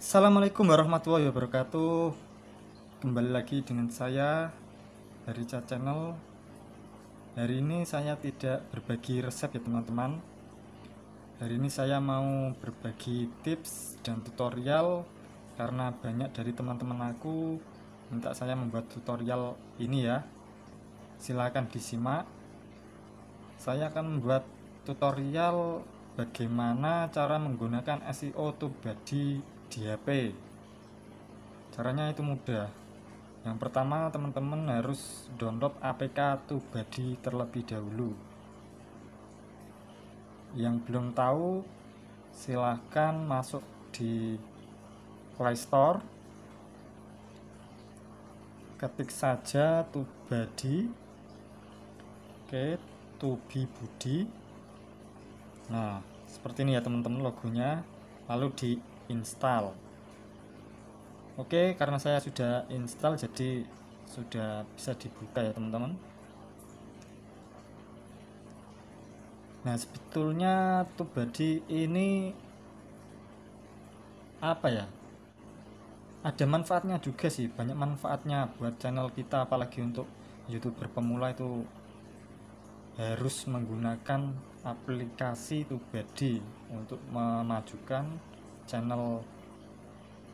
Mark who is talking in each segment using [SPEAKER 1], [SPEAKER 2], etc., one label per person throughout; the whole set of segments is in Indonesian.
[SPEAKER 1] Assalamualaikum warahmatullahi wabarakatuh. Kembali lagi dengan saya dari Ca Channel. Hari ini saya tidak berbagi resep ya teman-teman. Hari ini saya mau berbagi tips dan tutorial karena banyak dari teman-teman aku minta saya membuat tutorial ini ya. Silakan disimak. Saya akan membuat tutorial bagaimana cara menggunakan SEO to body di HP. Caranya itu mudah. Yang pertama, teman-teman harus download APK TubeBuddy terlebih dahulu. Yang belum tahu, silahkan masuk di Play Store, ketik saja TubeBuddy, oke, TubeBuddy. Nah, seperti ini ya teman-teman logonya, lalu diinstal. Oke, karena saya sudah install jadi sudah bisa dibuka ya teman-teman. Nah, sebetulnya TubeBuddy ini apa ya? Ada manfaatnya juga sih, banyak manfaatnya buat channel kita, apalagi untuk YouTuber pemula itu harus menggunakan aplikasi TubeBuddy untuk memajukan channel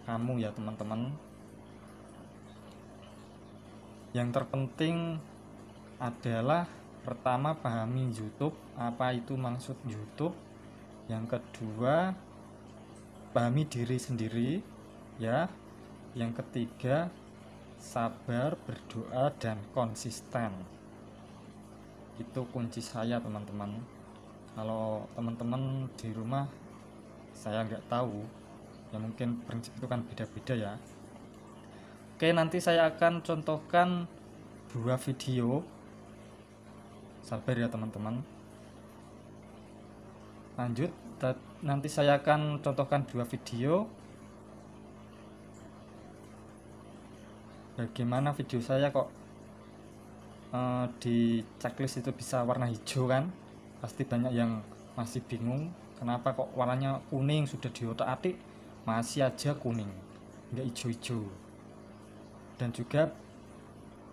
[SPEAKER 1] kamu ya teman-teman. Yang terpenting adalah pertama pahami YouTube, apa itu maksud YouTube. Yang kedua, pahami diri sendiri ya. Yang ketiga, sabar, berdoa dan konsisten. Itu kunci saya teman-teman. Kalau teman-teman di rumah saya nggak tahu, ya mungkin prinsip itu kan beda-beda ya. Oke, nanti saya akan contohkan 2 video. Sabar ya teman-teman. Lanjut, nanti saya akan contohkan 2 video. Bagaimana video saya kok di checklist itu bisa warna hijau kan? Pasti banyak yang masih bingung kenapa kok warnanya kuning, sudah diotak-atik masih aja kuning, nggak hijau-hijau. Dan juga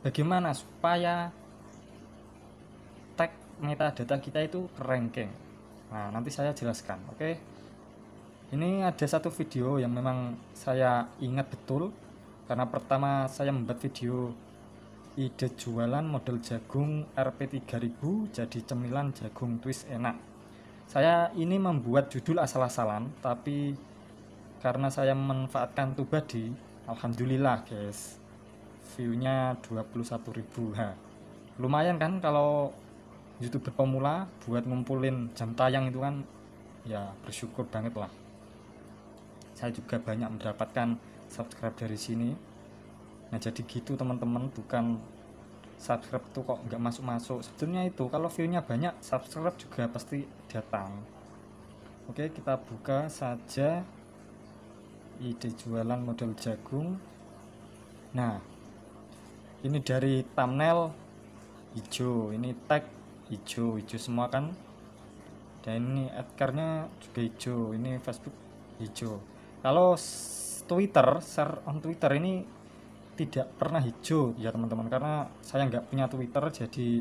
[SPEAKER 1] bagaimana supaya tag metadata kita itu ranking. Nah, nanti saya jelaskan. Oke. Ini ada satu video yang memang saya ingat betul karena pertama saya membuat video ide jualan model jagung Rp3000 jadi cemilan jagung twist enak. Saya ini membuat judul asal-asalan, tapi karena saya memanfaatkan TubeBuddy, alhamdulillah guys, viewnya 21.000. Lumayan kan kalau YouTuber pemula buat ngumpulin jam tayang itu kan, ya bersyukur banget lah. Saya juga banyak mendapatkan subscribe dari sini. Nah jadi gitu teman-teman, bukan subscribe tuh kok nggak masuk-masuk. Sebetulnya itu kalau viewnya banyak, subscribe juga pasti datang. Oke, kita buka saja ide jualan model jagung. Nah, ini dari thumbnail hijau, ini tag hijau semua kan. Dan ini adcarnya juga hijau, ini Facebook hijau. Kalau Twitter, share on Twitter ini tidak pernah hijau ya teman-teman, karena saya nggak punya Twitter, jadi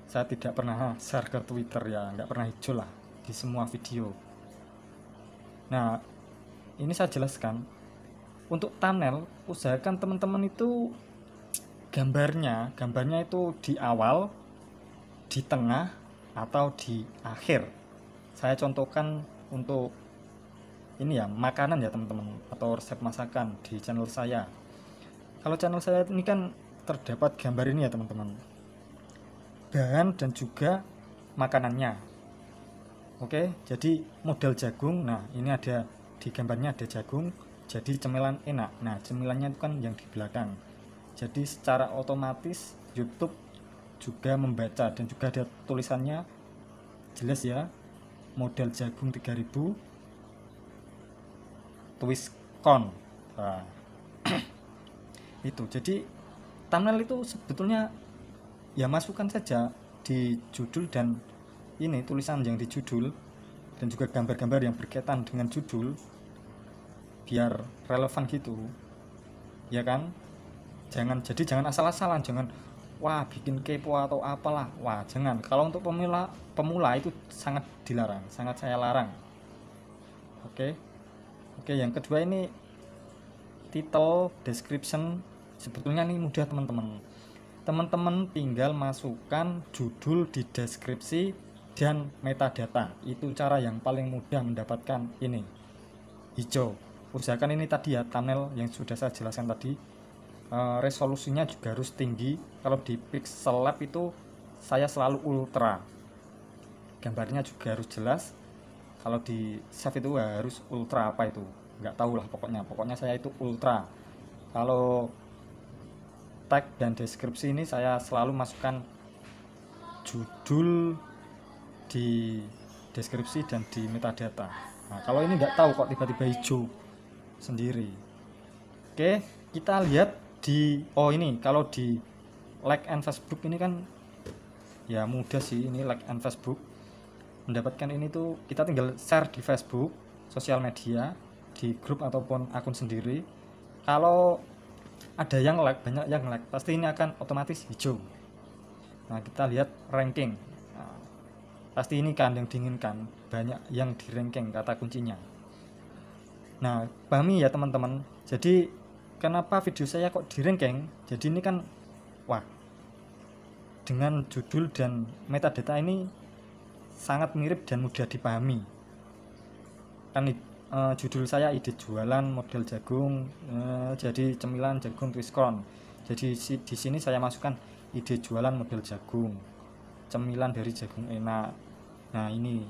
[SPEAKER 1] saya tidak pernah share ke Twitter ya, nggak pernah hijau lah di semua video. Nah, ini saya jelaskan. Untuk thumbnail, usahakan teman-teman itu gambarnya itu di awal, di tengah, atau di akhir. Saya contohkan untuk ini ya, makanan ya teman-teman, atau resep masakan di channel saya. Kalau channel saya ini kan terdapat gambar ini ya teman-teman, bahan dan juga makanannya. Oke, jadi model jagung. Nah, ini ada di gambarnya ada jagung, jadi cemilan enak. Nah, cemilannya itu kan yang di belakang. Jadi secara otomatis YouTube juga membaca, dan juga ada tulisannya jelas ya, model jagung 3000 twist con. Nah, itu jadi thumbnail itu sebetulnya ya masukkan saja di judul dan ini tulisan yang di judul, dan juga gambar-gambar yang berkaitan dengan judul. biar relevan gitu ya kan. Jangan asal-asalan, jangan wah bikin kepo atau apalah, wah jangan. Kalau untuk pemula itu sangat dilarang, sangat saya larang. Oke. Oke, yang kedua ini title description. Sebetulnya ini mudah teman-teman. Teman-teman tinggal masukkan judul di deskripsi dan metadata. Itu cara yang paling mudah mendapatkan ini hijau. Usahakan ini tadi ya, thumbnail yang sudah saya jelaskan tadi. Resolusinya juga harus tinggi. Kalau di Pixel Lab itu saya selalu ultra, gambarnya juga harus jelas. Kalau di save itu harus ultra apa itu nggak tahu lah, pokoknya saya itu ultra. Kalau tag dan deskripsi ini saya selalu masukkan judul di deskripsi dan di metadata. Nah, kalau ini nggak tahu kok tiba-tiba hijau sendiri. Oke, kita lihat di ini kalau di like and Facebook ini kan ya mudah sih. Ini like and Facebook, mendapatkan ini tuh kita tinggal share di Facebook, sosial media, di grup ataupun akun sendiri. Kalau ada yang like, banyak yang like, pasti ini akan otomatis hijau. Nah, kita lihat ranking. Nah, pasti ini kan yang diinginkan, banyak yang di ranking kata kuncinya. Nah, pahami ya teman-teman. Jadi kenapa video saya kok di ranking? Jadi ini kan wah, dengan judul dan metadata ini sangat mirip dan mudah dipahami. Kan judul saya ide jualan model jagung, jadi cemilan jagung twist corn. Jadi di sini saya masukkan ide jualan model jagung, cemilan dari jagung enak. Nah, ini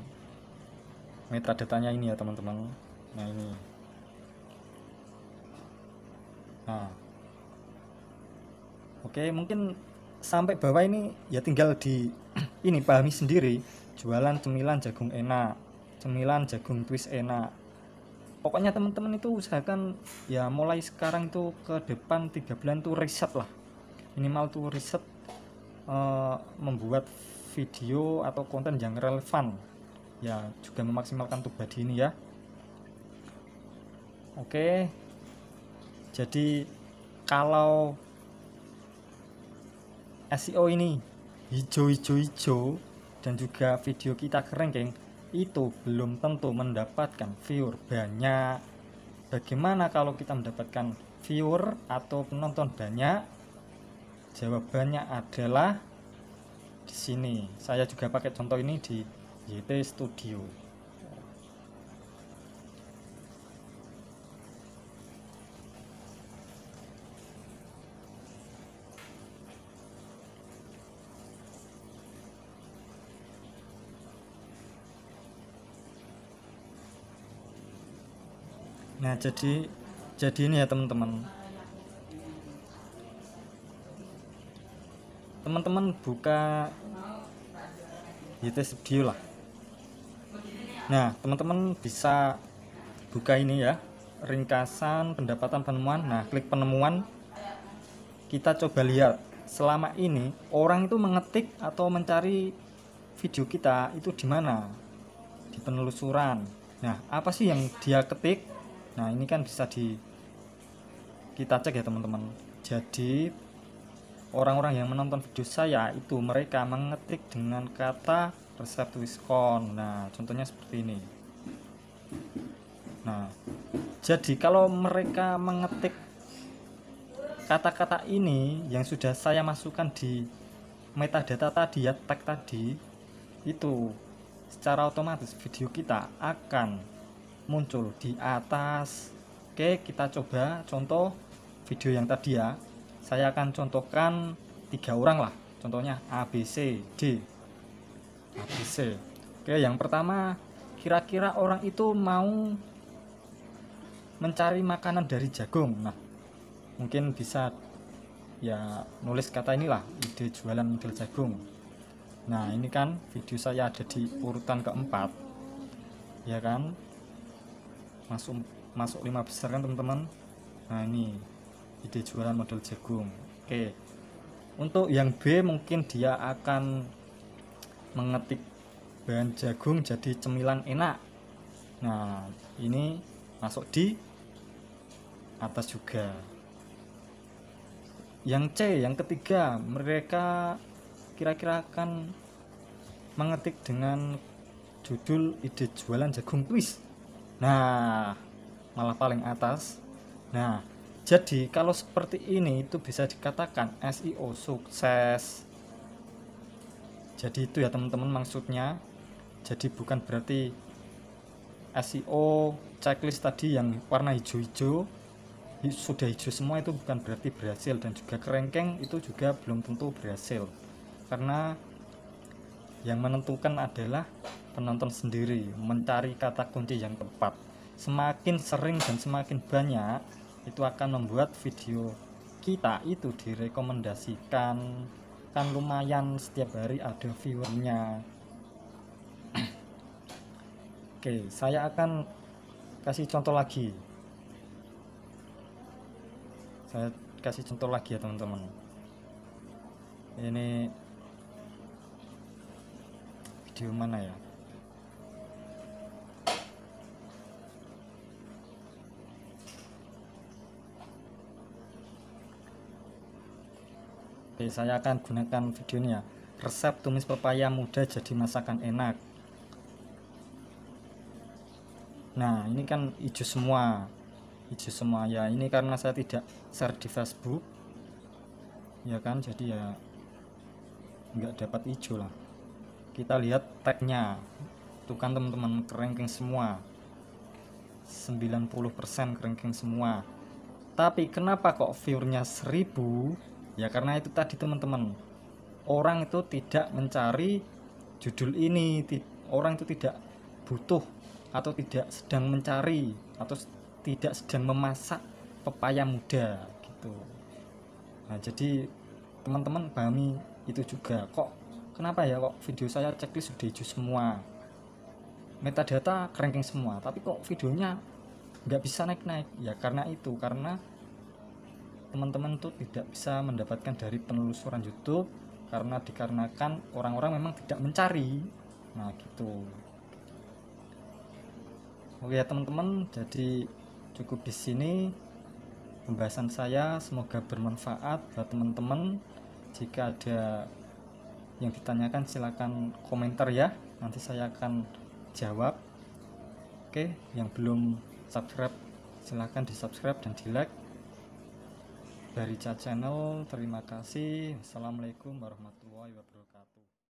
[SPEAKER 1] metadatanya ini ya teman-teman. Nah, ini. Nah, oke, mungkin sampai bawah ini ya tinggal di ini pahami sendiri. Jualan cemilan jagung enak, cemilan jagung twist enak. Pokoknya teman-teman itu usahakan ya mulai sekarang itu ke depan 3 bulan tuh riset lah, minimal tuh riset membuat video atau konten yang relevan ya, juga memaksimalkan tuh body ini ya. Oke, jadi kalau SEO ini hijau dan juga video kita ke ranking, itu belum tentu mendapatkan viewer banyak. Bagaimana kalau kita mendapatkan viewer atau penonton banyak? Jawabannya adalah di sini. Saya juga pakai contoh ini di YT Studio. Nah, jadi ini ya teman-teman. Teman-teman buka YT Studio lah. Nah, teman-teman bisa buka ini ya, ringkasan pendapatan penemuan. Nah, klik penemuan. Kita coba lihat selama ini orang itu mengetik atau mencari video kita itu di mana? Di penelusuran. Nah, apa sih yang dia ketik? Nah, ini kan bisa kita cek ya teman-teman. Jadi orang-orang yang menonton video saya itu mereka mengetik dengan kata resep twist corn. Nah, contohnya seperti ini. Nah, jadi kalau mereka mengetik kata-kata ini yang sudah saya masukkan di metadata tadi ya, tag tadi, itu secara otomatis video kita akan muncul di atas. Oke, kita coba contoh video yang tadi ya. Saya akan contohkan 3 orang lah, contohnya ABC D. ABC. Oke, yang pertama, kira-kira orang itu mau mencari makanan dari jagung. Nah, mungkin bisa ya nulis kata inilah, ide jualan model jagung. Nah, ini kan video saya ada di urutan keempat ya kan, masuk 5 besar kan teman-teman. Nah, ini ide jualan model jagung. Oke, untuk yang B mungkin dia akan mengetik bahan jagung jadi cemilan enak. Nah, ini masuk di atas juga. Yang C, yang ketiga, mereka kira-kira akan mengetik dengan judul ide jualan jagung kuis. Nah, malah paling atas. Nah, jadi kalau seperti ini itu bisa dikatakan SEO sukses. Jadi itu ya teman-teman maksudnya. Jadi bukan berarti SEO checklist tadi yang warna hijau-hijau sudah hijau semua itu bukan berarti berhasil, dan juga kerengkeng itu juga belum tentu berhasil, karena yang menentukan adalah penonton sendiri mencari kata kunci yang tepat. Semakin sering dan semakin banyak itu akan membuat video kita itu direkomendasikan, kan lumayan setiap hari ada viewernya. Oke, saya akan kasih contoh lagi. Saya kasih contoh lagi ya teman-teman. Ini video mana ya? Oke, saya akan gunakan videonya. Resep tumis pepaya mudah jadi masakan enak. Nah, ini kan hijau semua. Hijau semua ya. Ini karena saya tidak share di Facebook. Ya kan, jadi ya nggak dapat hijau lah. Kita lihat tagnya. Tuh kan teman-teman, kerengking semua. 90% kerengking semua. Tapi kenapa kok viewernya 1000? Ya karena itu tadi teman-teman, orang itu tidak mencari judul ini, orang itu tidak butuh atau tidak sedang mencari atau tidak sedang memasak pepaya muda gitu. Nah jadi teman-teman pahami itu juga. Kok kenapa ya kok video saya checklist sudah hijau semua, metadata ranking semua, tapi kok videonya nggak bisa naik-naik? Ya karena itu, karena teman-teman tuh tidak bisa mendapatkan dari penelusuran YouTube, karena dikarenakan orang-orang memang tidak mencari. Nah gitu. Oke ya teman-teman, jadi cukup di sini pembahasan saya, semoga bermanfaat buat teman-teman. Jika ada yang ditanyakan silakan komentar ya, nanti saya akan jawab. Oke, yang belum subscribe silakan di subscribe dan di like. Dari Ca Channel, terima kasih. Assalamualaikum warahmatullahi wabarakatuh.